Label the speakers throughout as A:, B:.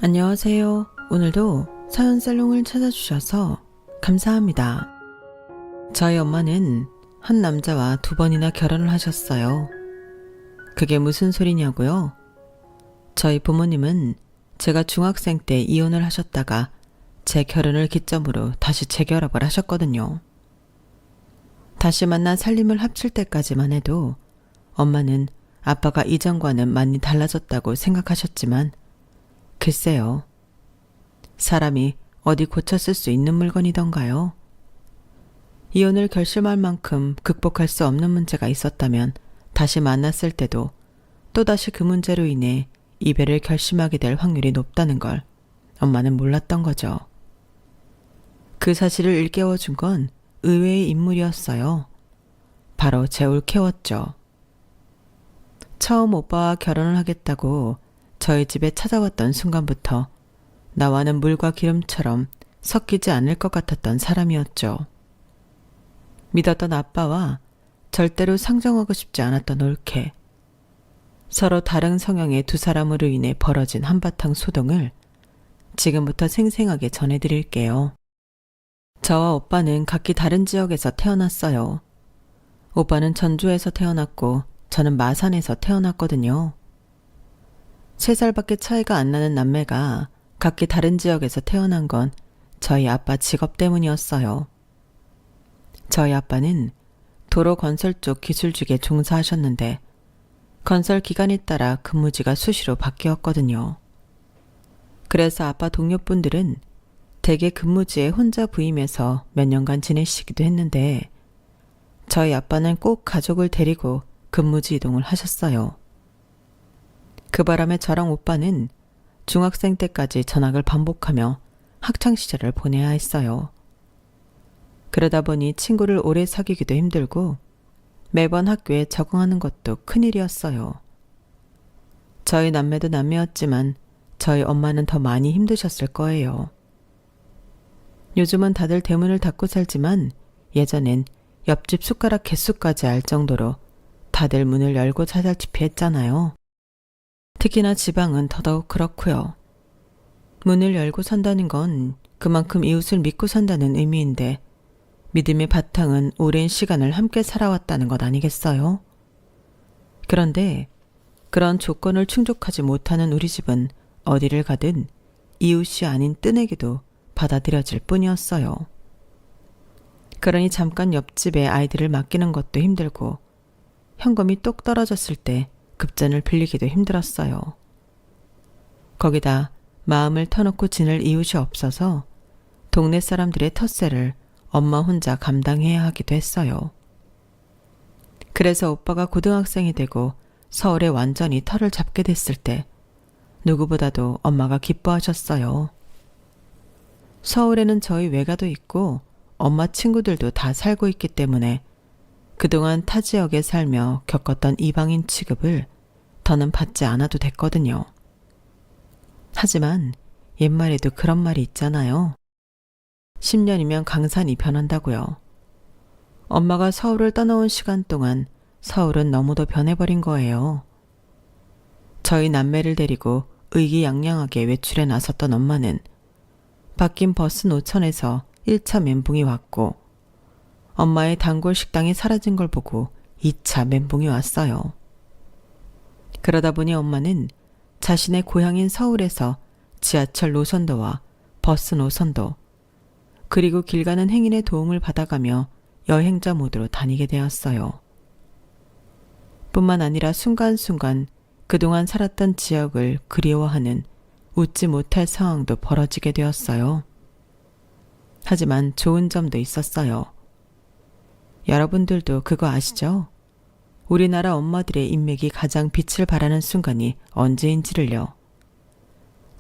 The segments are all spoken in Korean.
A: 안녕하세요. 오늘도 사연살롱을 찾아주셔서 감사합니다. 저희 엄마는 한 남자와 2번이나 결혼을 하셨어요. 그게 무슨 소리냐고요? 저희 부모님은 제가 중학생 때 이혼을 하셨다가 제 결혼을 기점으로 다시 재결합을 하셨거든요. 다시 만나 살림을 합칠 때까지만 해도 엄마는 아빠가 이전과는 많이 달라졌다고 생각하셨지만 글쎄요. 사람이 어디 고쳤을 수 있는 물건이던가요? 이혼을 결심할 만큼 극복할 수 없는 문제가 있었다면 다시 만났을 때도 또다시 그 문제로 인해 이별을 결심하게 될 확률이 높다는 걸 엄마는 몰랐던 거죠. 그 사실을 일깨워준 건 의외의 인물이었어요. 바로 제 올케였죠. 처음 오빠와 결혼을 하겠다고 저희 집에 찾아왔던 순간부터 나와는 물과 기름처럼 섞이지 않을 것 같았던 사람이었죠. 믿었던 아빠와 절대로 상정하고 싶지 않았던 올케. 서로 다른 성향의 두 사람으로 인해 벌어진 한바탕 소동을 지금부터 생생하게 전해드릴게요. 저와 오빠는 각기 다른 지역에서 태어났어요. 오빠는 전주에서 태어났고 저는 마산에서 태어났거든요. 3살밖에 차이가 안 나는 남매가 각기 다른 지역에서 태어난 건 저희 아빠 직업 때문이었어요. 저희 아빠는 도로 건설 쪽 기술직에 종사하셨는데 건설 기간에 따라 근무지가 수시로 바뀌었거든요. 그래서 아빠 동료분들은 대개 근무지에 혼자 부임해서 몇 년간 지내시기도 했는데 저희 아빠는 꼭 가족을 데리고 근무지 이동을 하셨어요. 그 바람에 저랑 오빠는 중학생 때까지 전학을 반복하며 학창시절을 보내야 했어요. 그러다 보니 친구를 오래 사귀기도 힘들고 매번 학교에 적응하는 것도 큰일이었어요. 저희 남매도 남매였지만 저희 엄마는 더 많이 힘드셨을 거예요. 요즘은 다들 대문을 닫고 살지만 예전엔 옆집 숟가락 개수까지 알 정도로 다들 문을 열고 찾아다시피 했잖아요. 특히나 지방은 더더욱 그렇고요. 문을 열고 산다는 건 그만큼 이웃을 믿고 산다는 의미인데 믿음의 바탕은 오랜 시간을 함께 살아왔다는 것 아니겠어요? 그런데 그런 조건을 충족하지 못하는 우리 집은 어디를 가든 이웃이 아닌 뜬에게도 받아들여질 뿐이었어요. 그러니 잠깐 옆집에 아이들을 맡기는 것도 힘들고 현금이 똑 떨어졌을 때 급전을 빌리기도 힘들었어요. 거기다 마음을 터놓고 지낼 이웃이 없어서 동네 사람들의 텃세를 엄마 혼자 감당해야 하기도 했어요. 그래서 오빠가 고등학생이 되고 서울에 완전히 터를 잡게 됐을 때 누구보다도 엄마가 기뻐하셨어요. 서울에는 저희 외가도 있고 엄마 친구들도 다 살고 있기 때문에 그동안 타 지역에 살며 겪었던 이방인 취급을 더는 받지 않아도 됐거든요. 하지만 옛말에도 그런 말이 있잖아요. 10년이면 강산이 변한다고요. 엄마가 서울을 떠나온 시간 동안 서울은 너무도 변해버린 거예요. 저희 남매를 데리고 의기양양하게 외출에 나섰던 엄마는 바뀐 버스 노천에서 1차 멘붕이 왔고 엄마의 단골 식당이 사라진 걸 보고 2차 멘붕이 왔어요. 그러다 보니 엄마는 자신의 고향인 서울에서 지하철 노선도와 버스 노선도 그리고 길 가는 행인의 도움을 받아가며 여행자 모드로 다니게 되었어요. 뿐만 아니라 순간순간 그동안 살았던 지역을 그리워하는 웃지 못할 상황도 벌어지게 되었어요. 하지만 좋은 점도 있었어요. 여러분들도 그거 아시죠? 우리나라 엄마들의 인맥이 가장 빛을 발하는 순간이 언제인지를요.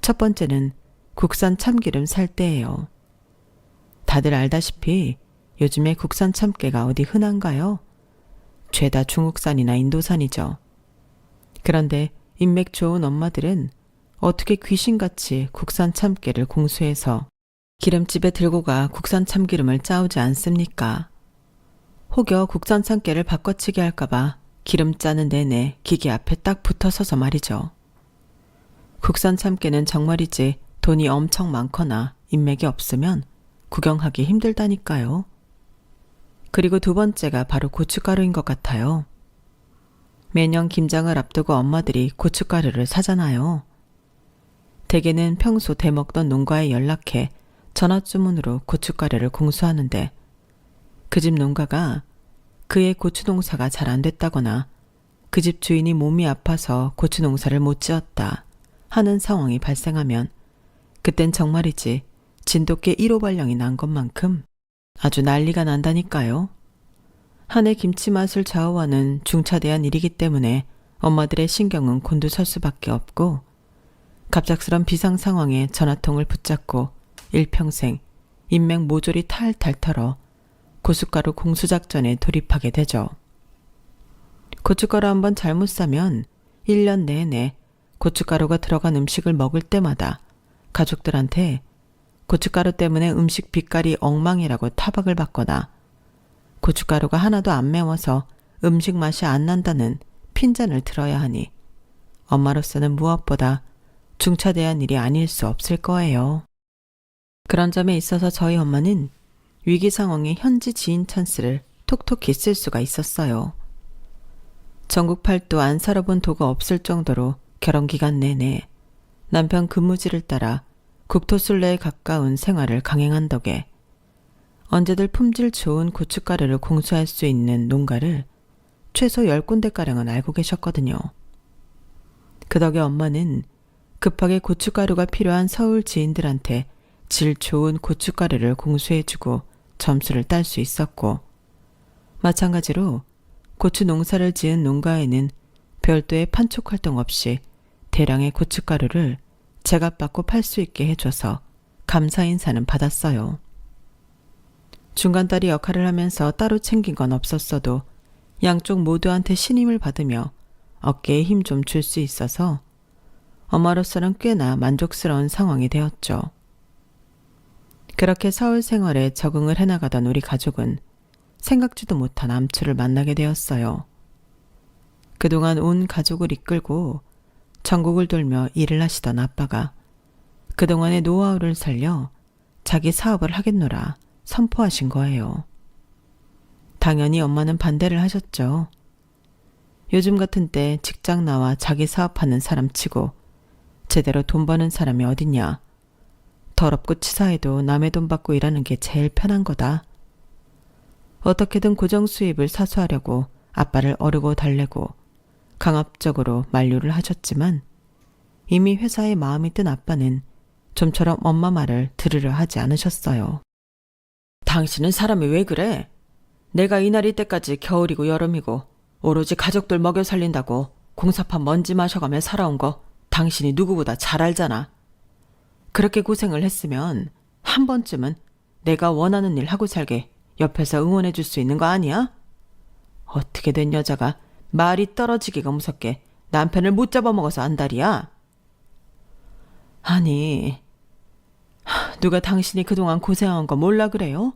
A: 첫 번째는 국산 참기름 살 때예요. 다들 알다시피 요즘에 국산 참깨가 어디 흔한가요? 죄다 중국산이나 인도산이죠. 그런데 인맥 좋은 엄마들은 어떻게 귀신같이 국산 참깨를 공수해서 기름집에 들고 가 국산 참기름을 짜오지 않습니까? 혹여 국산 참깨를 바꿔치기 할까봐 기름 짜는 내내 기계 앞에 딱 붙어서서 말이죠. 국산 참깨는 정말이지 돈이 엄청 많거나 인맥이 없으면 구경하기 힘들다니까요. 그리고 두 번째가 바로 고춧가루인 것 같아요. 매년 김장을 앞두고 엄마들이 고춧가루를 사잖아요. 대개는 평소 대먹던 농가에 연락해 전화주문으로 고춧가루를 공수하는데 그 집 농가가 그의 고추 농사가 잘 안 됐다거나 그 집 주인이 몸이 아파서 고추 농사를 못 지었다 하는 상황이 발생하면 그땐 정말이지 진돗개 1호 발령이 난 것만큼 아주 난리가 난다니까요. 한 해 김치 맛을 좌우하는 중차대한 일이기 때문에 엄마들의 신경은 곤두설 수밖에 없고 갑작스런 비상 상황에 전화통을 붙잡고 일평생 인맥 모조리 탈탈 털어 고춧가루 공수작전에 돌입하게 되죠. 고춧가루 한번 잘못 사면 1년 내내 고춧가루가 들어간 음식을 먹을 때마다 가족들한테 고춧가루 때문에 음식 빛깔이 엉망이라고 타박을 받거나 고춧가루가 하나도 안 매워서 음식 맛이 안 난다는 핀잔을 들어야 하니 엄마로서는 무엇보다 중차대한 일이 아닐 수 없을 거예요. 그런 점에 있어서 저희 엄마는 위기 상황에 현지 지인 찬스를 톡톡히 쓸 수가 있었어요. 전국 팔도 안 살아본 도가 없을 정도로 결혼 기간 내내 남편 근무지를 따라 국토 순례에 가까운 생활을 강행한 덕에 언제들 품질 좋은 고춧가루를 공수할 수 있는 농가를 최소 10군데가량은 알고 계셨거든요. 그 덕에 엄마는 급하게 고춧가루가 필요한 서울 지인들한테 질 좋은 고춧가루를 공수해주고 점수를 딸 수 있었고 마찬가지로 고추 농사를 지은 농가에는 별도의 판촉 활동 없이 대량의 고춧가루를 제값받고 팔 수 있게 해줘서 감사 인사는 받았어요. 중간다리 역할을 하면서 따로 챙긴 건 없었어도 양쪽 모두한테 신임을 받으며 어깨에 힘 좀 줄 수 있어서 엄마로서는 꽤나 만족스러운 상황이 되었죠. 그렇게 서울 생활에 적응을 해나가던 우리 가족은 생각지도 못한 암초를 만나게 되었어요. 그동안 온 가족을 이끌고 전국을 돌며 일을 하시던 아빠가 그동안의 노하우를 살려 자기 사업을 하겠노라 선포하신 거예요. 당연히 엄마는 반대를 하셨죠. 요즘 같은 때 직장 나와 자기 사업하는 사람 치고 제대로 돈 버는 사람이 어딨냐. 더럽고 치사해도 남의 돈 받고 일하는 게 제일 편한 거다. 어떻게든 고정 수입을 사수하려고 아빠를 어르고 달래고 강압적으로 만류를 하셨지만 이미 회사에 마음이 든 아빠는 좀처럼 엄마 말을 들으려 하지 않으셨어요. 당신은 사람이 왜 그래? 내가 이날이 때까지 겨울이고 여름이고 오로지 가족들 먹여 살린다고 공사판 먼지 마셔가며 살아온 거 당신이 누구보다 잘 알잖아. 그렇게 고생을 했으면 한 번쯤은 내가 원하는 일 하고 살게 옆에서 응원해 줄 수 있는 거 아니야? 어떻게 된 여자가 말이 떨어지기가 무섭게 남편을 못 잡아먹어서 안달이야? 아니, 누가 당신이 그동안 고생한 거 몰라 그래요?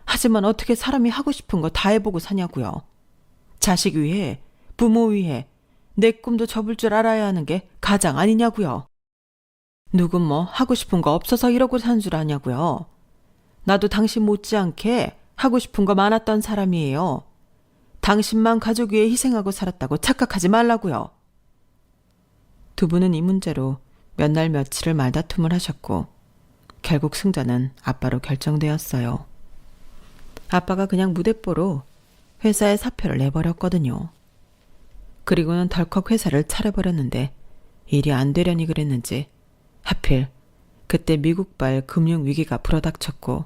A: 하지만 어떻게 사람이 하고 싶은 거 다 해보고 사냐고요. 자식 위해, 부모 위해 내 꿈도 접을 줄 알아야 하는 게 가장 아니냐고요. 누군 뭐 하고 싶은 거 없어서 이러고 산 줄 아냐고요. 나도 당신 못지않게 하고 싶은 거 많았던 사람이에요. 당신만 가족 위해 희생하고 살았다고 착각하지 말라고요. 두 분은 이 문제로 몇 날 며칠을 말다툼을 하셨고 결국 승자는 아빠로 결정되었어요. 아빠가 그냥 무대뽀로 회사에 사표를 내버렸거든요. 그리고는 덜컥 회사를 차려버렸는데 일이 안 되려니 그랬는지 하필 그때 미국발 금융위기가 불어닥쳤고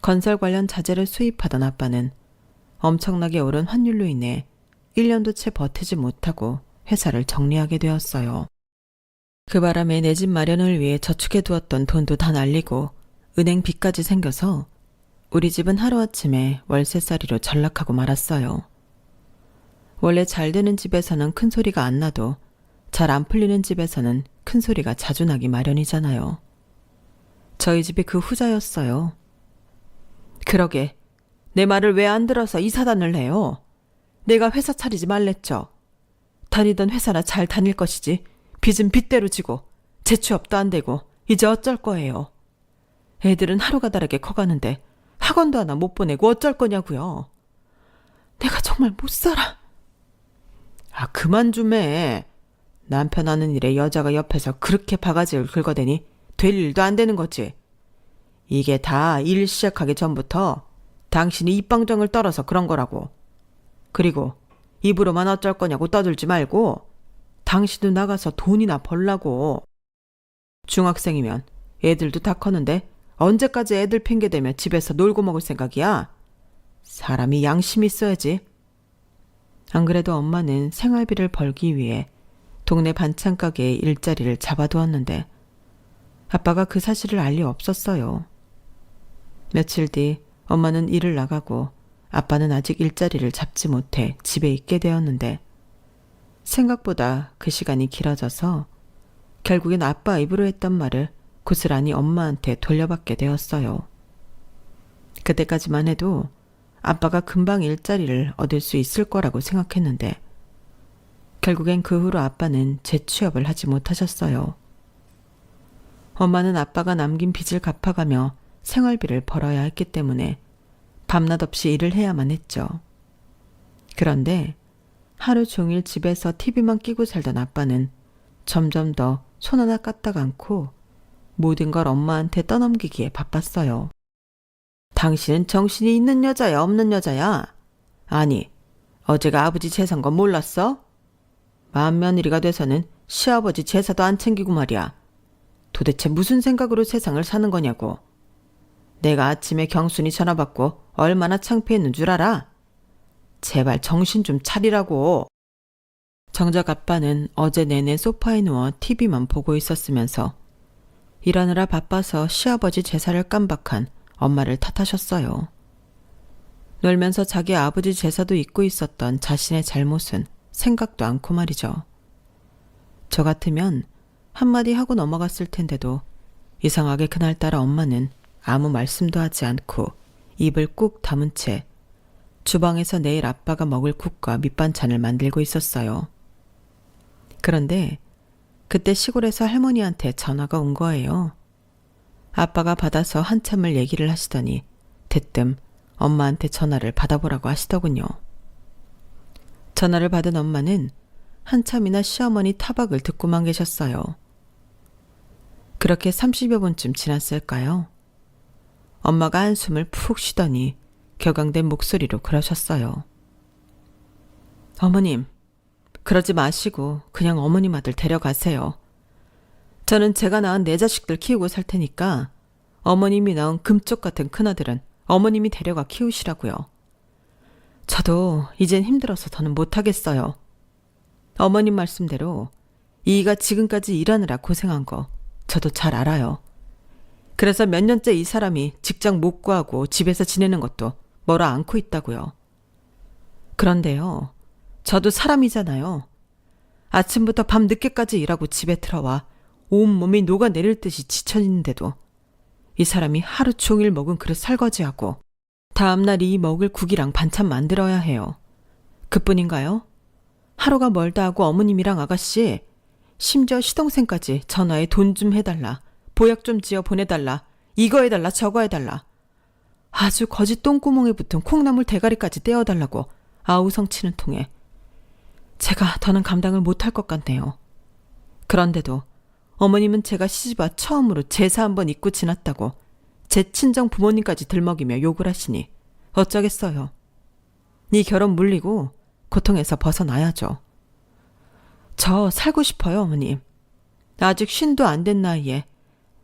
A: 건설 관련 자재를 수입하던 아빠는 엄청나게 오른 환율로 인해 1년도 채 버티지 못하고 회사를 정리하게 되었어요. 그 바람에 내 집 마련을 위해 저축해 두었던 돈도 다 날리고 은행 빚까지 생겨서 우리 집은 하루아침에 월세살이로 전락하고 말았어요. 원래 잘 되는 집에서는 큰 소리가 안 나도 잘 안 풀리는 집에서는 큰 소리가 자주 나기 마련이잖아요. 저희 집이 그 후자였어요. 그러게 내 말을 왜 안 들어서 이 사단을 해요? 내가 회사 차리지 말랬죠. 다니던 회사나 잘 다닐 것이지 빚은 빚대로 지고 재취업도 안 되고 이제 어쩔 거예요. 애들은 하루가 다르게 커가는데 학원도 하나 못 보내고 어쩔 거냐고요. 내가 정말 못 살아. 아, 그만 좀 해. 남편 하는 일에 여자가 옆에서 그렇게 바가지를 긁어대니 될 일도 안 되는 거지. 이게 다 일 시작하기 전부터 당신이 입방정을 떨어서 그런 거라고. 그리고 입으로만 어쩔 거냐고 떠들지 말고 당신도 나가서 돈이나 벌라고. 중학생이면 애들도 다 컸는데 언제까지 애들 핑계대며 집에서 놀고 먹을 생각이야? 사람이 양심이 있어야지. 안 그래도 엄마는 생활비를 벌기 위해 동네 반찬 가게에 일자리를 잡아두었는데 아빠가 그 사실을 알 리 없었어요. 며칠 뒤 엄마는 일을 나가고 아빠는 아직 일자리를 잡지 못해 집에 있게 되었는데 생각보다 그 시간이 길어져서 결국엔 아빠 입으로 했던 말을 고스란히 엄마한테 돌려받게 되었어요. 그때까지만 해도 아빠가 금방 일자리를 얻을 수 있을 거라고 생각했는데 결국엔 그 후로 아빠는 재취업을 하지 못하셨어요. 엄마는 아빠가 남긴 빚을 갚아가며 생활비를 벌어야 했기 때문에 밤낮 없이 일을 해야만 했죠. 그런데 하루 종일 집에서 TV만 끼고 살던 아빠는 점점 더 손 하나 까딱 않고 모든 걸 엄마한테 떠넘기기에 바빴어요. 당신은 정신이 있는 여자야, 없는 여자야? 아니, 어제가 아버지 제사인 건 몰랐어? 맏며느리가 돼서는 시아버지 제사도 안 챙기고 말이야. 도대체 무슨 생각으로 세상을 사는 거냐고. 내가 아침에 경순이 전화 받고 얼마나 창피했는 줄 알아? 제발 정신 좀 차리라고. 정작 아빠는 어제 내내 소파에 누워 TV만 보고 있었으면서 일하느라 바빠서 시아버지 제사를 깜박한 엄마를 탓하셨어요. 놀면서 자기 아버지 제사도 잊고 있었던 자신의 잘못은 생각도 않고 말이죠. 저 같으면 한마디 하고 넘어갔을 텐데도 이상하게 그날따라 엄마는 아무 말씀도 하지 않고 입을 꾹 다문 채 주방에서 내일 아빠가 먹을 국과 밑반찬을 만들고 있었어요. 그런데 그때 시골에서 할머니한테 전화가 온 거예요. 아빠가 받아서 한참을 얘기를 하시더니 대뜸 엄마한테 전화를 받아보라고 하시더군요. 전화를 받은 엄마는 한참이나 시어머니 타박을 듣고만 계셨어요. 그렇게 30여 분쯤 지났을까요? 엄마가 한숨을 푹 쉬더니 격앙된 목소리로 그러셨어요. 어머님, 그러지 마시고 그냥 어머님 아들 데려가세요. 저는 제가 낳은 내 자식들 키우고 살 테니까 어머님이 낳은 금쪽 같은 큰아들은 어머님이 데려가 키우시라고요. 저도 이젠 힘들어서 더는 못하겠어요. 어머님 말씀대로 이가 지금까지 일하느라 고생한 거 저도 잘 알아요. 그래서 몇 년째 이 사람이 직장 못 구하고 집에서 지내는 것도 뭐라 않고 있다고요. 그런데요, 저도 사람이잖아요. 아침부터 밤 늦게까지 일하고 집에 들어와 온몸이 녹아내릴 듯이 지쳐있는데도 이 사람이 하루 종일 먹은 그릇 설거지하고 다음날 이 먹을 국이랑 반찬 만들어야 해요. 그뿐인가요? 하루가 멀다 하고 어머님이랑 아가씨, 심지어 시동생까지 전화에 돈 좀 해달라, 보약 좀 지어 보내달라, 이거 해달라 저거 해달라, 아주 거짓 똥구멍에 붙은 콩나물 대가리까지 떼어달라고 아우성치는 통에 제가 더는 감당을 못할 것 같네요. 그런데도 어머님은 제가 시집와 처음으로 제사 한번 입고 지났다고 제 친정 부모님까지 들먹이며 욕을 하시니 어쩌겠어요. 이 결혼 물리고 고통에서 벗어나야죠. 저 살고 싶어요, 어머님. 아직 쉰도 안 된 나이에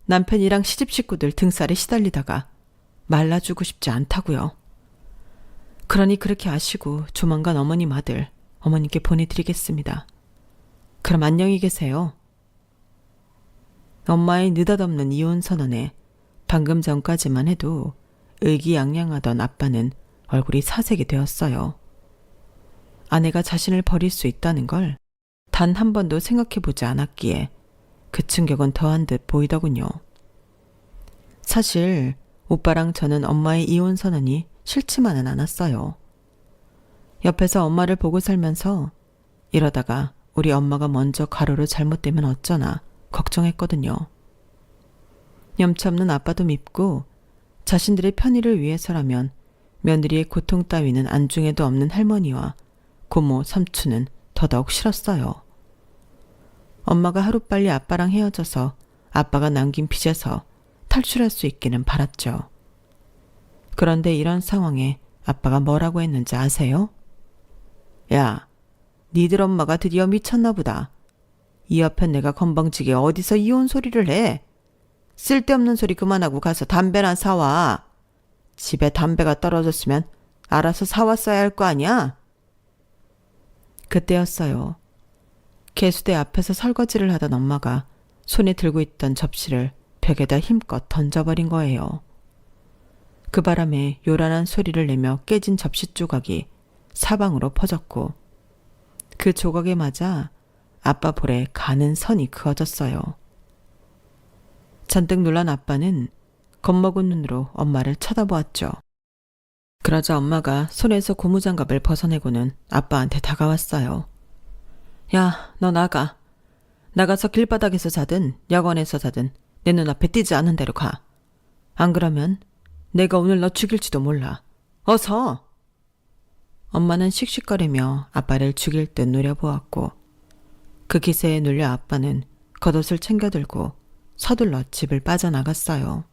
A: 남편이랑 시집 식구들 등살에 시달리다가 말라주고 싶지 않다고요. 그러니 그렇게 아시고 조만간 어머님 아들 어머님께 보내드리겠습니다. 그럼 안녕히 계세요. 엄마의 느닷없는 이혼 선언에 방금 전까지만 해도 의기양양하던 아빠는 얼굴이 사색이 되었어요. 아내가 자신을 버릴 수 있다는 걸 단 한 번도 생각해보지 않았기에 그 충격은 더한 듯 보이더군요. 사실 오빠랑 저는 엄마의 이혼 선언이 싫지만은 않았어요. 옆에서 엄마를 보고 살면서 이러다가 우리 엄마가 먼저 가로로 잘못되면 어쩌나 걱정했거든요. 염치없는 아빠도 밉고 자신들의 편의를 위해서라면 며느리의 고통 따위는 안중에도 없는 할머니와 고모, 삼촌은 더더욱 싫었어요. 엄마가 하루빨리 아빠랑 헤어져서 아빠가 남긴 빚에서 탈출할 수 있기는 바랐죠. 그런데 이런 상황에 아빠가 뭐라고 했는지 아세요? 야, 니들 엄마가 드디어 미쳤나 보다. 이 옆에 내가 건방지게 어디서 이혼 소리를 해. 쓸데없는 소리 그만하고 가서 담배나 사와. 집에 담배가 떨어졌으면 알아서 사왔어야 할 거 아니야? 그때였어요. 개수대 앞에서 설거지를 하던 엄마가 손에 들고 있던 접시를 벽에다 힘껏 던져버린 거예요. 그 바람에 요란한 소리를 내며 깨진 접시 조각이 사방으로 퍼졌고 그 조각에 맞아 아빠 볼에 가는 선이 그어졌어요. 잔뜩 놀란 아빠는 겁먹은 눈으로 엄마를 쳐다보았죠. 그러자 엄마가 손에서 고무장갑을 벗어내고는 아빠한테 다가왔어요. 야, 너 나가. 나가서 길바닥에서 자든 야관에서 자든 내 눈앞에 띄지 않은 대로 가. 안 그러면 내가 오늘 너 죽일지도 몰라. 어서! 엄마는 씩씩거리며 아빠를 죽일 듯 노려보았고 그 기세에 눌려 아빠는 겉옷을 챙겨들고 서둘러 집을 빠져나갔어요.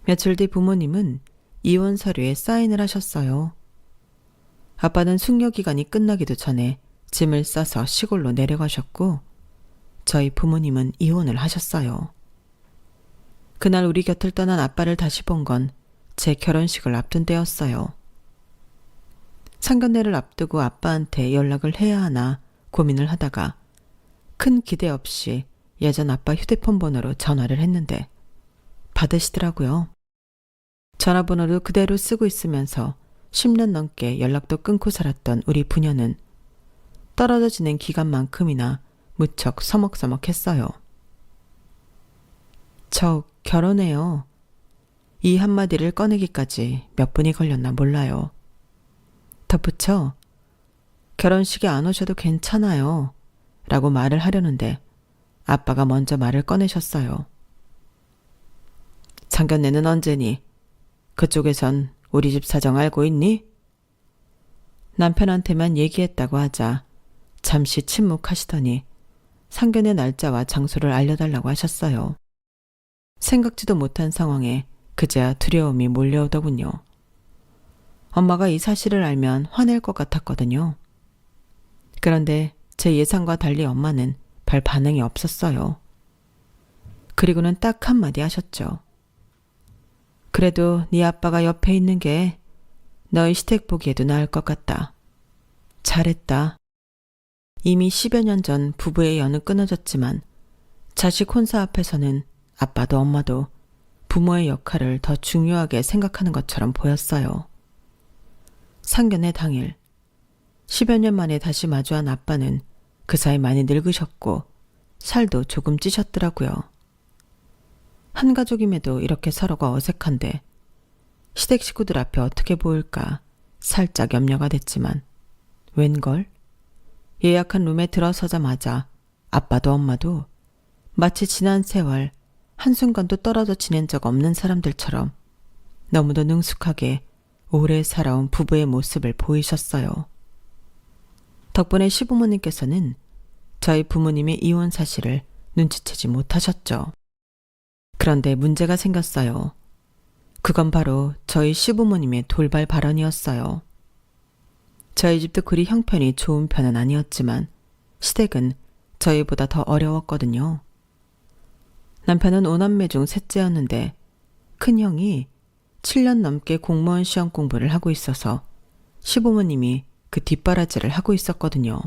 A: 며칠 뒤 부모님은 이혼 서류에 사인을 하셨어요. 아빠는 숙려기간이 끝나기도 전에 짐을 싸서 시골로 내려가셨고 저희 부모님은 이혼을 하셨어요. 그날 우리 곁을 떠난 아빠를 다시 본 건 제 결혼식을 앞둔 때였어요. 상견례를 앞두고 아빠한테 연락을 해야 하나 고민을 하다가 큰 기대 없이 예전 아빠 휴대폰 번호로 전화를 했는데 받으시더라고요. 전화번호도 그대로 쓰고 있으면서 10년 넘게 연락도 끊고 살았던 우리 부녀는 떨어져 지낸 기간만큼이나 무척 서먹서먹했어요. 저 결혼해요. 이 한마디를 꺼내기까지 몇 분이 걸렸나 몰라요. 덧붙여 결혼식에 안 오셔도 괜찮아요 라고 말을 하려는데 아빠가 먼저 말을 꺼내셨어요. 상견례는 언제니? 그쪽에선 우리 집 사정 알고 있니? 남편한테만 얘기했다고 하자 잠시 침묵하시더니 상견례 날짜와 장소를 알려달라고 하셨어요. 생각지도 못한 상황에 그제야 두려움이 몰려오더군요. 엄마가 이 사실을 알면 화낼 것 같았거든요. 그런데 제 예상과 달리 엄마는 별 반응이 없었어요. 그리고는 딱 한마디 하셨죠. 그래도 네 아빠가 옆에 있는 게 너희 시댁 보기에도 나을 것 같다. 잘했다. 이미 10여 년 전 부부의 연은 끊어졌지만 자식 혼사 앞에서는 아빠도 엄마도 부모의 역할을 더 중요하게 생각하는 것처럼 보였어요. 상견례 당일 10여 년 만에 다시 마주한 아빠는 그 사이 많이 늙으셨고 살도 조금 찌셨더라고요. 한 가족임에도 이렇게 서로가 어색한데 시댁 식구들 앞에 어떻게 보일까 살짝 염려가 됐지만 웬걸? 예약한 룸에 들어서자마자 아빠도 엄마도 마치 지난 세월 한순간도 떨어져 지낸 적 없는 사람들처럼 너무도 능숙하게 오래 살아온 부부의 모습을 보이셨어요. 덕분에 시부모님께서는 저희 부모님의 이혼 사실을 눈치채지 못하셨죠. 그런데 문제가 생겼어요. 그건 바로 저희 시부모님의 돌발 발언이었어요. 저희 집도 그리 형편이 좋은 편은 아니었지만 시댁은 저희보다 더 어려웠거든요. 남편은 5남매 중 셋째였는데 큰형이 7년 넘게 공무원 시험 공부를 하고 있어서 시부모님이 그 뒷바라지를 하고 있었거든요.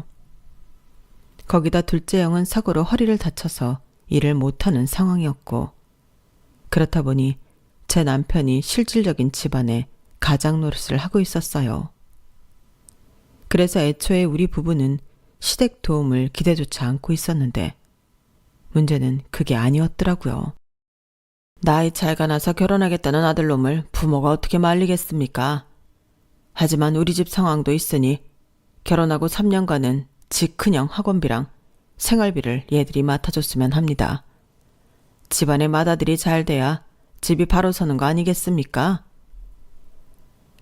A: 거기다 둘째 형은 사고로 허리를 다쳐서 일을 못하는 상황이었고 그렇다 보니 제 남편이 실질적인 집안에 가장 노릇을 하고 있었어요. 그래서 애초에 우리 부부는 시댁 도움을 기대조차 않고 있었는데 문제는 그게 아니었더라고요. 나이 차이가 나서 결혼하겠다는 아들놈을 부모가 어떻게 말리겠습니까? 하지만 우리 집 상황도 있으니 결혼하고 3년간은 지 큰형 학원비랑 생활비를 얘들이 맡아줬으면 합니다. 집안의 맏아들이 잘 돼야 집이 바로 서는 거 아니겠습니까?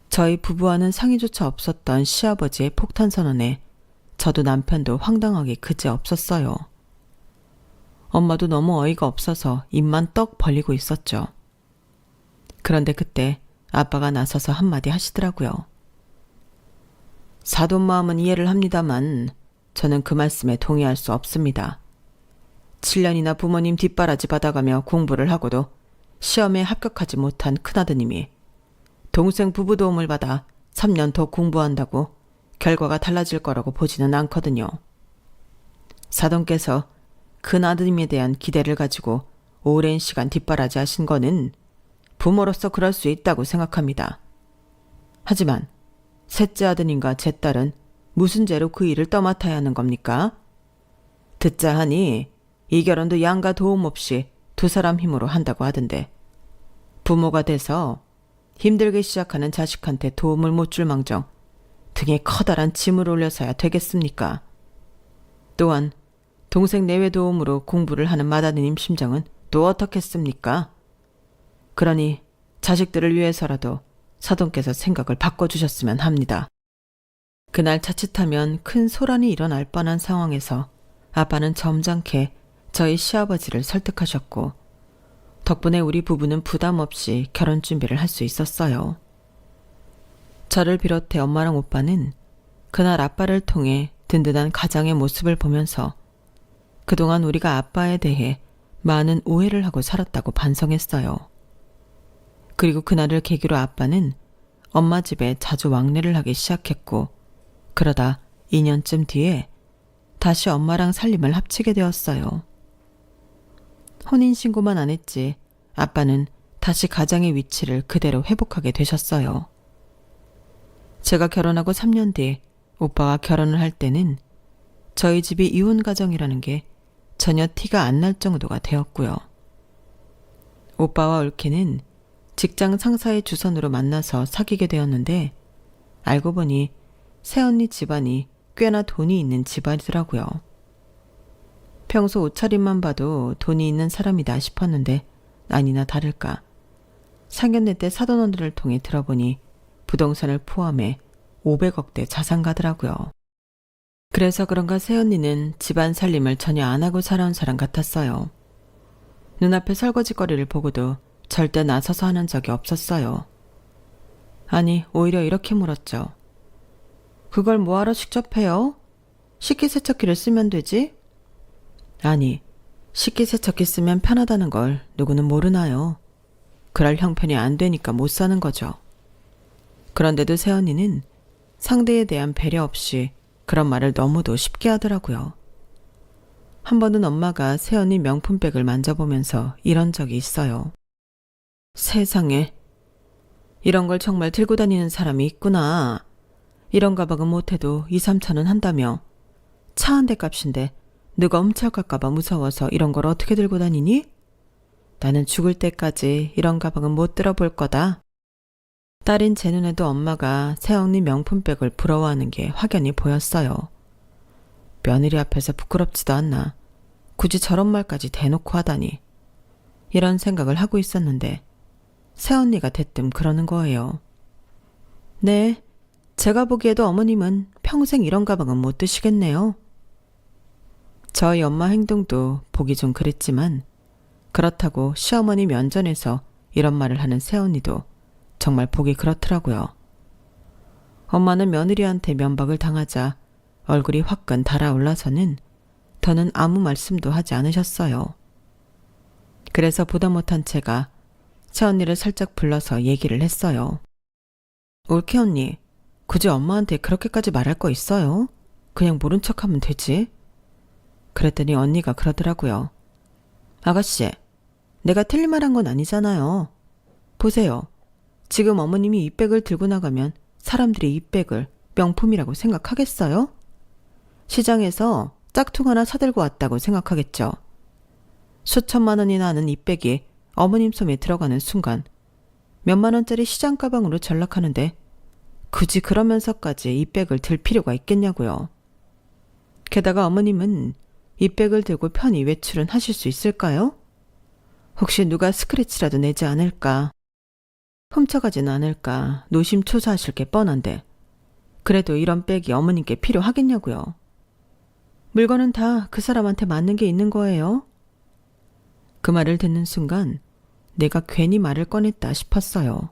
A: 저희 부부와는 상의조차 없었던 시아버지의 폭탄 선언에 저도 남편도 황당하기 그지없었어요. 엄마도 너무 어이가 없어서 입만 떡 벌리고 있었죠. 그런데 그때 아빠가 나서서 한마디 하시더라고요. 사돈 마음은 이해를 합니다만 저는 그 말씀에 동의할 수 없습니다. 7년이나 부모님 뒷바라지 받아가며 공부를 하고도 시험에 합격하지 못한 큰아드님이 동생 부부 도움을 받아 3년 더 공부한다고 결과가 달라질 거라고 보지는 않거든요. 사돈께서 큰아드님에 대한 기대를 가지고 오랜 시간 뒷바라지 하신 거는 부모로서 그럴 수 있다고 생각합니다. 하지만 셋째 아드님과 제 딸은 무슨 죄로 그 일을 떠맡아야 하는 겁니까? 듣자 하니 이 결혼도 양가 도움 없이 두 사람 힘으로 한다고 하던데 부모가 돼서 힘들게 시작하는 자식한테 도움을 못 줄 망정 등에 커다란 짐을 올려서야 되겠습니까? 또한 동생 내외 도움으로 공부를 하는 맏아드님 심정은 또 어떻겠습니까? 그러니 자식들을 위해서라도 사돈께서 생각을 바꿔주셨으면 합니다. 그날 자칫하면 큰 소란이 일어날 뻔한 상황에서 아빠는 점잖게 저희 시아버지를 설득하셨고 덕분에 우리 부부는 부담 없이 결혼 준비를 할 수 있었어요. 저를 비롯해 엄마랑 오빠는 그날 아빠를 통해 든든한 가장의 모습을 보면서 그동안 우리가 아빠에 대해 많은 오해를 하고 살았다고 반성했어요. 그리고 그날을 계기로 아빠는 엄마 집에 자주 왕래를 하기 시작했고 그러다 2년쯤 뒤에 다시 엄마랑 살림을 합치게 되었어요. 혼인신고만 안 했지 아빠는 다시 가장의 위치를 그대로 회복하게 되셨어요. 제가 결혼하고 3년 뒤 오빠가 결혼을 할 때는 저희 집이 이혼 가정이라는 게 전혀 티가 안 날 정도가 되었고요. 오빠와 올케는 직장 상사의 주선으로 만나서 사귀게 되었는데 알고 보니 새언니 집안이 꽤나 돈이 있는 집안이더라고요. 평소 옷차림만 봐도 돈이 있는 사람이다 싶었는데 아니나 다를까 상견례 때 사돈원들을 통해 들어보니 부동산을 포함해 500억대 자산가더라고요. 그래서 그런가 새언니는 집안 살림을 전혀 안 하고 살아온 사람 같았어요. 눈앞에 설거지거리를 보고도 절대 나서서 하는 적이 없었어요. 아니, 오히려 이렇게 물었죠. 그걸 뭐하러 직접 해요? 식기세척기를 쓰면 되지? 아니, 식기세척기 쓰면 편하다는 걸 누구는 모르나요? 그럴 형편이 안 되니까 못 사는 거죠. 그런데도 새언니는 상대에 대한 배려 없이 그런 말을 너무도 쉽게 하더라고요. 한 번은 엄마가 새언니 명품백을 만져보면서 이런 적이 있어요. 세상에, 이런 걸 정말 들고 다니는 사람이 있구나. 이런 가방은 못해도 2, 3천원 한다며. 차 한 대 값인데 누가 훔쳐갈까봐 무서워서 이런 걸 어떻게 들고 다니니? 나는 죽을 때까지 이런 가방은 못 들어볼 거다. 딸인 제 눈에도 엄마가 새언니 명품백을 부러워하는 게 확연히 보였어요. 며느리 앞에서 부끄럽지도 않나. 굳이 저런 말까지 대놓고 하다니. 이런 생각을 하고 있었는데 새언니가 대뜸 그러는 거예요. 네, 제가 보기에도 어머님은 평생 이런 가방은 못 드시겠네요. 저희 엄마 행동도 보기 좀 그랬지만 그렇다고 시어머니 면전에서 이런 말을 하는 새언니도 정말 보기 그렇더라고요. 엄마는 며느리한테 면박을 당하자 얼굴이 화끈 달아올라서는 더는 아무 말씀도 하지 않으셨어요. 그래서 보다 못한 제가 새언니를 살짝 불러서 얘기를 했어요. 올케 언니, 굳이 엄마한테 그렇게까지 말할 거 있어요? 그냥 모른 척하면 되지. 그랬더니 언니가 그러더라고요. 아가씨, 내가 틀린 말 한 건 아니잖아요. 보세요. 지금 어머님이 이 백을 들고 나가면 사람들이 이 백을 명품이라고 생각하겠어요? 시장에서 짝퉁 하나 사들고 왔다고 생각하겠죠. 수천만 원이나 하는 이 백이 어머님 손에 들어가는 순간 몇만 원짜리 시장 가방으로 전락하는데 굳이 그러면서까지 이 백을 들 필요가 있겠냐고요. 게다가 어머님은 이 백을 들고 편히 외출은 하실 수 있을까요? 혹시 누가 스크래치라도 내지 않을까? 훔쳐가지는 않을까 노심초사하실 게 뻔한데 그래도 이런 백이 어머님께 필요하겠냐고요. 물건은 다 그 사람한테 맞는 게 있는 거예요. 그 말을 듣는 순간 내가 괜히 말을 꺼냈다 싶었어요.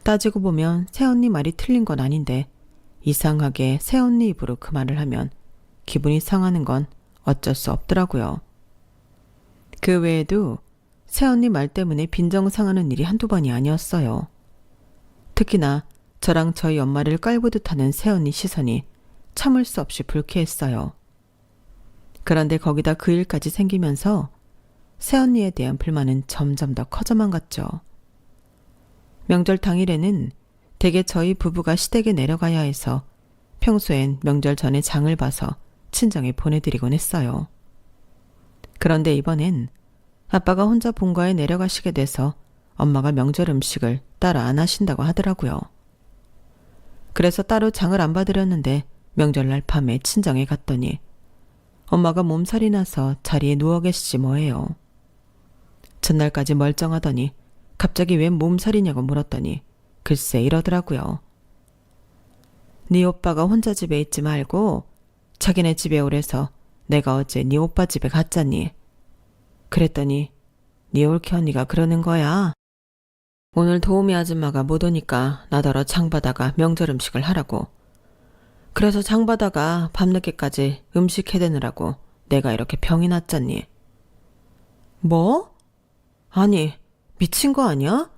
A: 따지고 보면 새언니 말이 틀린 건 아닌데 이상하게 새언니 입으로 그 말을 하면 기분이 상하는 건 어쩔 수 없더라고요. 그 외에도 새언니 말 때문에 빈정상하는 일이 한두 번이 아니었어요. 특히나 저랑 저희 엄마를 깔보듯 하는 새언니 시선이 참을 수 없이 불쾌했어요. 그런데 거기다 그 일까지 생기면서 새언니에 대한 불만은 점점 더 커져만 갔죠. 명절 당일에는 대개 저희 부부가 시댁에 내려가야 해서 평소엔 명절 전에 장을 봐서 친정에 보내드리곤 했어요. 그런데 이번엔 아빠가 혼자 본가에 내려가시게 돼서 엄마가 명절 음식을 따로 안 하신다고 하더라고요. 그래서 따로 장을 안 봐드렸는데 명절날 밤에 친정에 갔더니 엄마가 몸살이 나서 자리에 누워 계시지 뭐예요. 전날까지 멀쩡하더니 갑자기 웬 몸살이냐고 물었더니 글쎄 이러더라고요. 네 오빠가 혼자 집에 있지 말고 자기네 집에 오래서 내가 어제 네 오빠 집에 갔잖니. 그랬더니 네 올케 언니가 그러는 거야. 오늘 도우미 아줌마가 못 오니까 나더러 장바다가 명절 음식을 하라고. 그래서 장바다가 밤늦게까지 음식 해대느라고 내가 이렇게 병이 났잖니. 뭐? 아니 미친 거 아니야?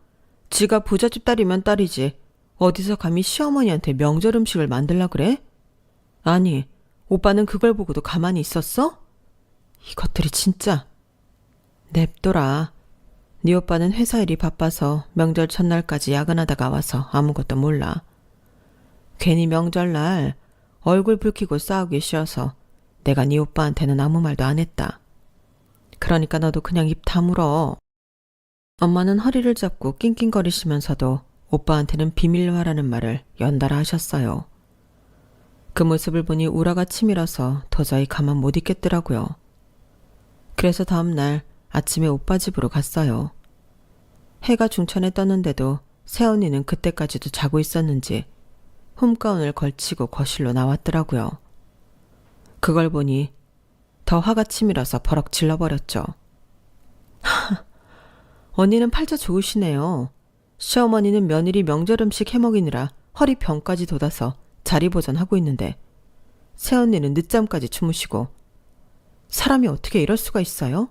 A: 지가 부잣집 딸이면 딸이지 어디서 감히 시어머니한테 명절 음식을 만들라 그래? 아니 오빠는 그걸 보고도 가만히 있었어? 이것들이 진짜. 냅둬라. 네 오빠는 회사 일이 바빠서 명절 첫날까지 야근하다가 와서 아무것도 몰라. 괜히 명절날 얼굴 붉히고 싸우기 싫어서 내가 네 오빠한테는 아무 말도 안 했다. 그러니까 너도 그냥 입 다물어. 엄마는 허리를 잡고 낑낑거리시면서도 오빠한테는 비밀화라는 말을 연달아 하셨어요. 그 모습을 보니 우라가 치밀어서 도저히 가만 못 있겠더라고요. 그래서 다음날 아침에 오빠 집으로 갔어요. 해가 중천에 떴는데도 새언니는 그때까지도 자고 있었는지 홈가운을 걸치고 거실로 나왔더라고요. 그걸 보니 더 화가 치밀어서 버럭 질러버렸죠. 언니는 팔자 좋으시네요. 시어머니는 며느리 명절 음식 해먹이느라 허리병까지 돋아서 자리 보전하고 있는데 새언니는 늦잠까지 주무시고 사람이 어떻게 이럴 수가 있어요?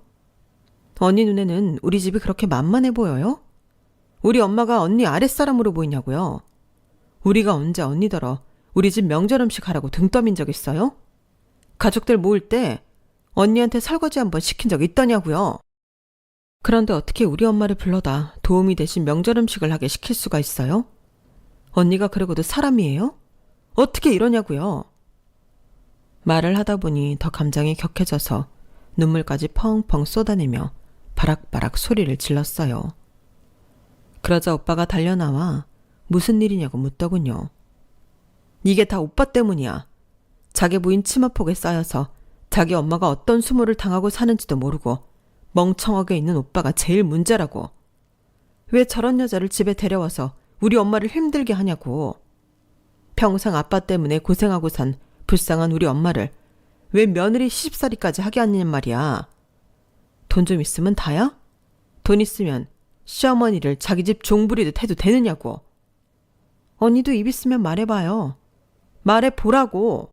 A: 언니 눈에는 우리 집이 그렇게 만만해 보여요? 우리 엄마가 언니 아랫사람으로 보이냐고요? 우리가 언제 언니더러 우리 집 명절 음식 하라고 등 떠민 적 있어요? 가족들 모을 때 언니한테 설거지 한번 시킨 적 있더냐고요? 그런데 어떻게 우리 엄마를 불러다 도우미 대신 명절 음식을 하게 시킬 수가 있어요? 언니가 그러고도 사람이에요? 어떻게 이러냐고요? 말을 하다 보니 더 감정이 격해져서 눈물까지 펑펑 쏟아내며 바락바락 소리를 질렀어요. 그러자 오빠가 달려나와 무슨 일이냐고 묻더군요. 이게 다 오빠 때문이야. 자기 부인 치마폭에 쌓여서 자기 엄마가 어떤 수모를 당하고 사는지도 모르고 멍청하게 있는 오빠가 제일 문제라고. 왜 저런 여자를 집에 데려와서 우리 엄마를 힘들게 하냐고. 평생 아빠 때문에 고생하고 산 불쌍한 우리 엄마를 왜 며느리 시집살이까지 하게 하느냐 말이야. 돈 좀 있으면 다야? 돈 있으면 시어머니를 자기 집 종부리듯 해도 되느냐고. 언니도 입 있으면 말해봐요. 말해보라고.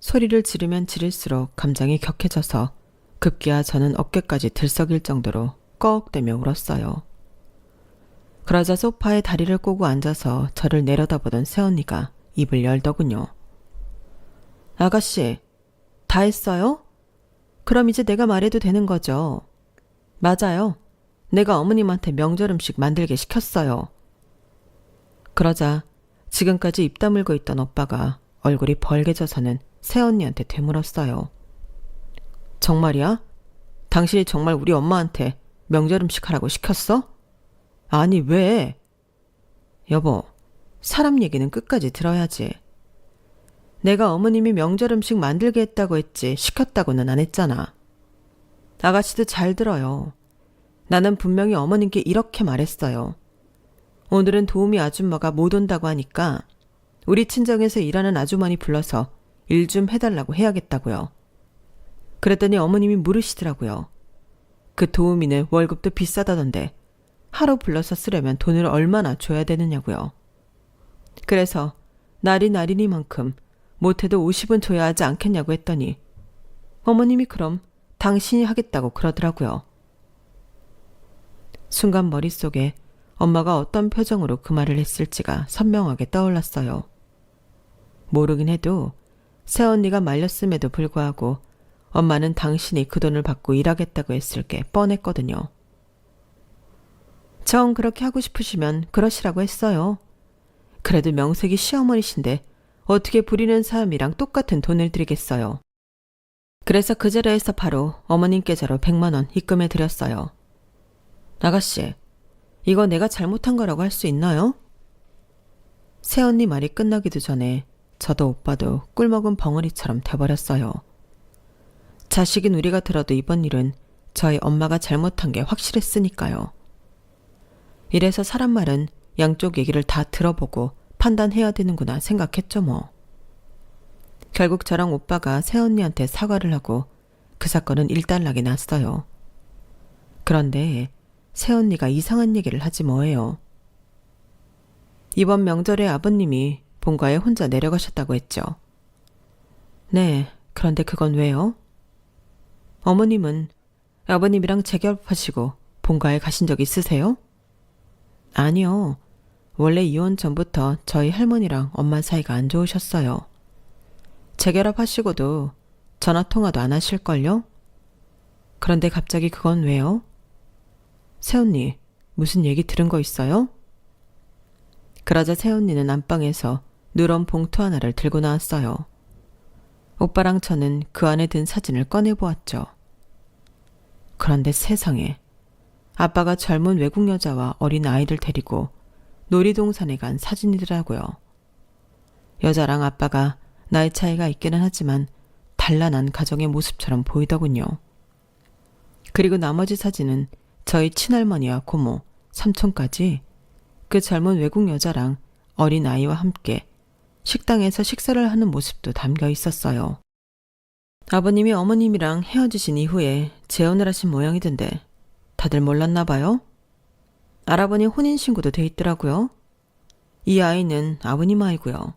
A: 소리를 지르면 지를수록 감정이 격해져서 급기야 저는 어깨까지 들썩일 정도로 꺽대며 울었어요. 그러자 소파에 다리를 꼬고 앉아서 저를 내려다보던 새언니가 입을 열더군요. 아가씨, 다 했어요? 그럼 이제 내가 말해도 되는 거죠? 맞아요. 내가 어머님한테 명절 음식 만들게 시켰어요. 그러자 지금까지 입 다물고 있던 오빠가 얼굴이 벌개져서는 새언니한테 되물었어요. 정말이야? 당신이 정말 우리 엄마한테 명절 음식 하라고 시켰어? 아니 왜? 여보, 사람 얘기는 끝까지 들어야지. 내가 어머님이 명절 음식 만들게 했다고 했지 시켰다고는 안 했잖아. 아가씨도 잘 들어요. 나는 분명히 어머님께 이렇게 말했어요. 오늘은 도우미 아줌마가 못 온다고 하니까 우리 친정에서 일하는 아주머니 불러서 일 좀 해달라고 해야겠다고요. 그랬더니 어머님이 물으시더라고요. 그 도우미는 월급도 비싸다던데 하루 불러서 쓰려면 돈을 얼마나 줘야 되느냐고요. 그래서 날이니만큼 못해도 50은 줘야 하지 않겠냐고 했더니 어머님이 그럼 당신이 하겠다고 그러더라고요. 순간 머릿속에 엄마가 어떤 표정으로 그 말을 했을지가 선명하게 떠올랐어요. 모르긴 해도 새언니가 말렸음에도 불구하고 엄마는 당신이 그 돈을 받고 일하겠다고 했을 게 뻔했거든요. 정 그렇게 하고 싶으시면 그러시라고 했어요. 그래도 명색이 시어머니신데 어떻게 부리는 사람이랑 똑같은 돈을 드리겠어요. 그래서 그 자리에서 바로 어머님 계좌로 100만 원 입금해 드렸어요. 아가씨, 이거 내가 잘못한 거라고 할 수 있나요? 새언니 말이 끝나기도 전에 저도 오빠도 꿀먹은 벙어리처럼 돼버렸어요. 자식인 우리가 들어도 이번 일은 저희 엄마가 잘못한 게 확실했으니까요. 이래서 사람 말은 양쪽 얘기를 다 들어보고 판단해야 되는구나 생각했죠 뭐. 결국 저랑 오빠가 새언니한테 사과를 하고 그 사건은 일단락이 났어요. 그런데 새언니가 이상한 얘기를 하지 뭐예요. 이번 명절에 아버님이 본가에 혼자 내려가셨다고 했죠. 네, 그런데 그건 왜요? 어머님은 아버님이랑 재결합하시고 본가에 가신 적 있으세요? 아니요. 원래 이혼 전부터 저희 할머니랑 엄마 사이가 안 좋으셨어요. 재결합하시고도 전화통화도 안 하실걸요? 그런데 갑자기 그건 왜요? 새언니, 무슨 얘기 들은 거 있어요? 그러자 새언니는 안방에서 누런 봉투 하나를 들고 나왔어요. 오빠랑 저는 그 안에 든 사진을 꺼내보았죠. 그런데 세상에, 아빠가 젊은 외국 여자와 어린 아이를 데리고 놀이동산에 간 사진이더라고요. 여자랑 아빠가 나이 차이가 있기는 하지만 단란한 가정의 모습처럼 보이더군요. 그리고 나머지 사진은 저희 친할머니와 고모, 삼촌까지 그 젊은 외국 여자랑 어린 아이와 함께 식당에서 식사를 하는 모습도 담겨 있었어요. 아버님이 어머님이랑 헤어지신 이후에 재혼을 하신 모양이던데 다들 몰랐나 봐요? 알아보니 혼인신고도 돼 있더라고요. 이 아이는 아버님 아이고요.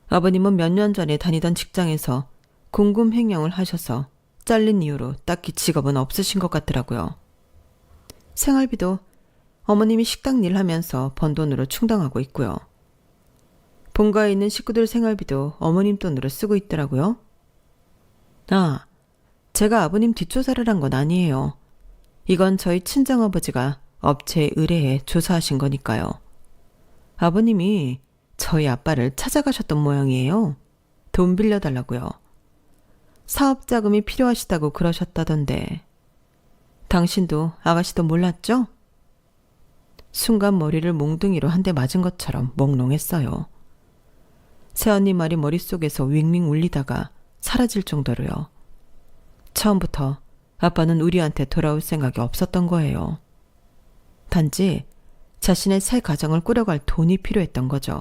A: 아버님은 몇 년 전에 다니던 직장에서 공금횡령을 하셔서 잘린 이후로 딱히 직업은 없으신 것 같더라고요. 생활비도 어머님이 식당 일 하면서 번 돈으로 충당하고 있고요. 본가에 있는 식구들 생활비도 어머님 돈으로 쓰고 있더라고요. 아, 제가 아버님 뒷조사를 한 건 아니에요. 이건 저희 친정아버지가 업체에 의뢰해 조사하신 거니까요. 아버님이 저희 아빠를 찾아가셨던 모양이에요. 돈 빌려달라고요. 사업 자금이 필요하시다고 그러셨다던데. 당신도 아가씨도 몰랐죠? 순간 머리를 몽둥이로 한 대 맞은 것처럼 몽롱했어요. 새언니 말이 머릿속에서 윙윙 울리다가 사라질 정도로요. 처음부터 아빠는 우리한테 돌아올 생각이 없었던 거예요. 단지 자신의 새 가정을 꾸려갈 돈이 필요했던 거죠.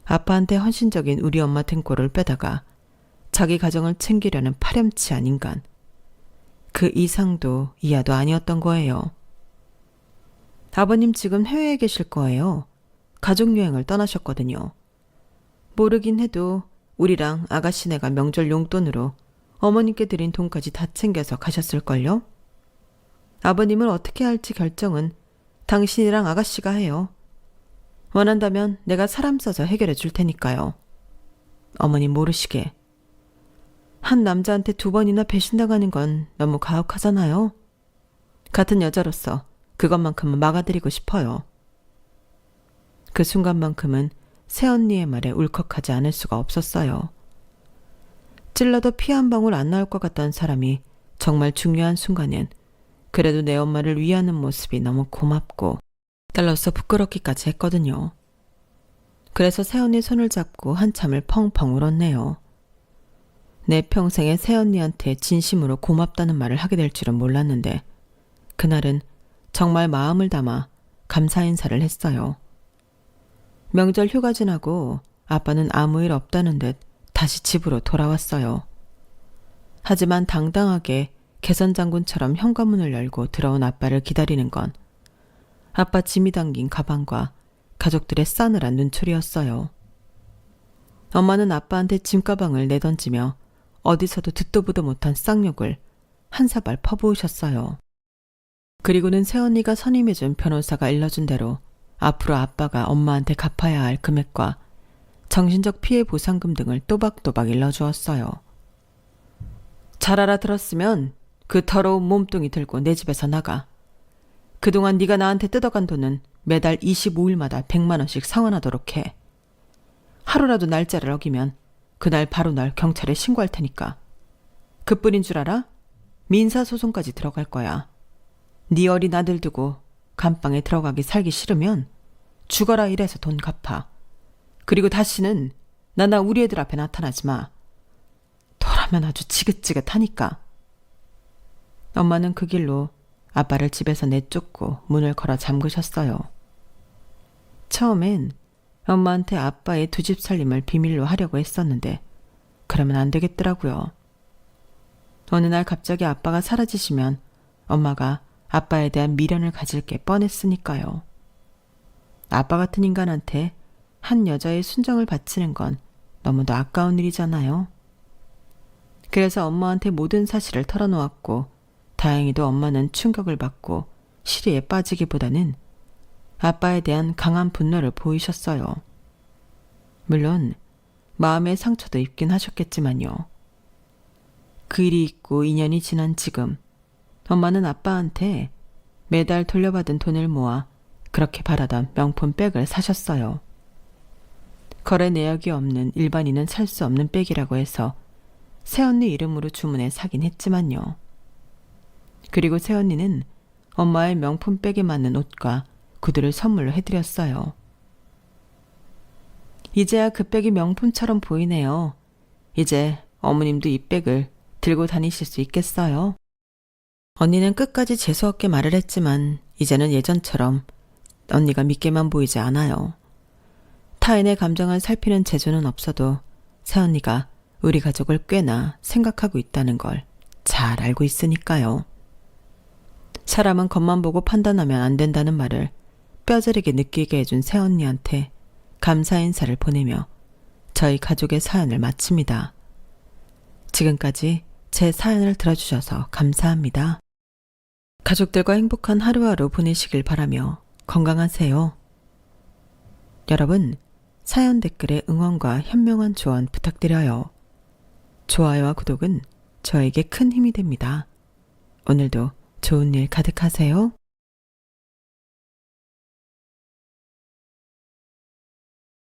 A: 아빠한테 헌신적인 우리 엄마 등골을 빼다가 자기 가정을 챙기려는 파렴치한 인간. 그 이상도 이하도 아니었던 거예요. 아버님 지금 해외에 계실 거예요. 가족여행을 떠나셨거든요. 모르긴 해도 우리랑 아가씨네가 명절 용돈으로 어머님께 드린 돈까지 다 챙겨서 가셨을걸요? 아버님을 어떻게 할지 결정은 당신이랑 아가씨가 해요. 원한다면 내가 사람 써서 해결해 줄 테니까요. 어머님 모르시게. 한 남자한테 2번이나 배신당하는 건 너무 가혹하잖아요. 같은 여자로서 그것만큼은 막아드리고 싶어요. 그 순간만큼은 새언니의 말에 울컥하지 않을 수가 없었어요. 찔러도 피 한 방울 안 나올 것 같던 사람이 정말 중요한 순간엔 그래도 내 엄마를 위하는 모습이 너무 고맙고 딸로서 부끄럽기까지 했거든요. 그래서 새언니 손을 잡고 한참을 펑펑 울었네요. 내 평생에 새언니한테 진심으로 고맙다는 말을 하게 될 줄은 몰랐는데 그날은 정말 마음을 담아 감사 인사를 했어요. 명절 휴가 지나고 아빠는 아무 일 없다는 듯 다시 집으로 돌아왔어요. 하지만 당당하게 개선장군처럼 현관문을 열고 들어온 아빠를 기다리는 건 아빠 짐이 담긴 가방과 가족들의 싸늘한 눈초리였어요. 엄마는 아빠한테 짐가방을 내던지며 어디서도 듣도 보도 못한 쌍욕을 한 사발 퍼부으셨어요. 그리고는 새언니가 선임해준 변호사가 일러준 대로 앞으로 아빠가 엄마한테 갚아야 할 금액과 정신적 피해 보상금 등을 또박또박 일러주었어요. 잘 알아들었으면 그 더러운 몸뚱이 들고 내 집에서 나가. 그동안 네가 나한테 뜯어간 돈은 매달 25일마다 100만 원씩 상환하도록 해. 하루라도 날짜를 어기면 그날 바로 날 경찰에 신고할 테니까. 그뿐인 줄 알아? 민사소송까지 들어갈 거야. 네 어린 아들 두고 감방에 들어가기 살기 싫으면 죽어라 이래서 돈 갚아. 그리고 다시는 나나 우리 애들 앞에 나타나지 마. 너라면 아주 지긋지긋하니까. 엄마는 그 길로 아빠를 집에서 내쫓고 문을 걸어 잠그셨어요. 처음엔 엄마한테 아빠의 두 집 살림을 비밀로 하려고 했었는데 그러면 안 되겠더라고요. 어느 날 갑자기 아빠가 사라지시면 엄마가 아빠에 대한 미련을 가질 게 뻔했으니까요. 아빠 같은 인간한테 한 여자의 순정을 바치는 건 너무도 아까운 일이잖아요. 그래서 엄마한테 모든 사실을 털어놓았고 다행히도 엄마는 충격을 받고 시리에 빠지기보다는 아빠에 대한 강한 분노를 보이셨어요. 물론 마음의 상처도 입긴 하셨겠지만요. 그 일이 있고 2년이 지난 지금 엄마는 아빠한테 매달 돌려받은 돈을 모아 그렇게 바라던 명품 백을 사셨어요. 거래 내역이 없는 일반인은 살 수 없는 백이라고 해서 새언니 이름으로 주문해 사긴 했지만요. 그리고 새언니는 엄마의 명품 백에 맞는 옷과 구두를 선물로 해드렸어요. 이제야 그 백이 명품처럼 보이네요. 이제 어머님도 이 백을 들고 다니실 수 있겠어요? 언니는 끝까지 재수없게 말을 했지만 이제는 예전처럼 언니가 믿게만 보이지 않아요. 타인의 감정을 살피는 재주는 없어도 새언니가 우리 가족을 꽤나 생각하고 있다는 걸 잘 알고 있으니까요. 사람은 겉만 보고 판단하면 안 된다는 말을 뼈저리게 느끼게 해준 새언니한테 감사 인사를 보내며 저희 가족의 사연을 마칩니다. 지금까지 제 사연을 들어주셔서 감사합니다. 가족들과 행복한 하루하루 보내시길 바라며 건강하세요. 여러분, 사연 댓글에 응원과 현명한 조언 부탁드려요. 좋아요와 구독은 저에게 큰 힘이 됩니다. 오늘도 좋은 일 가득하세요.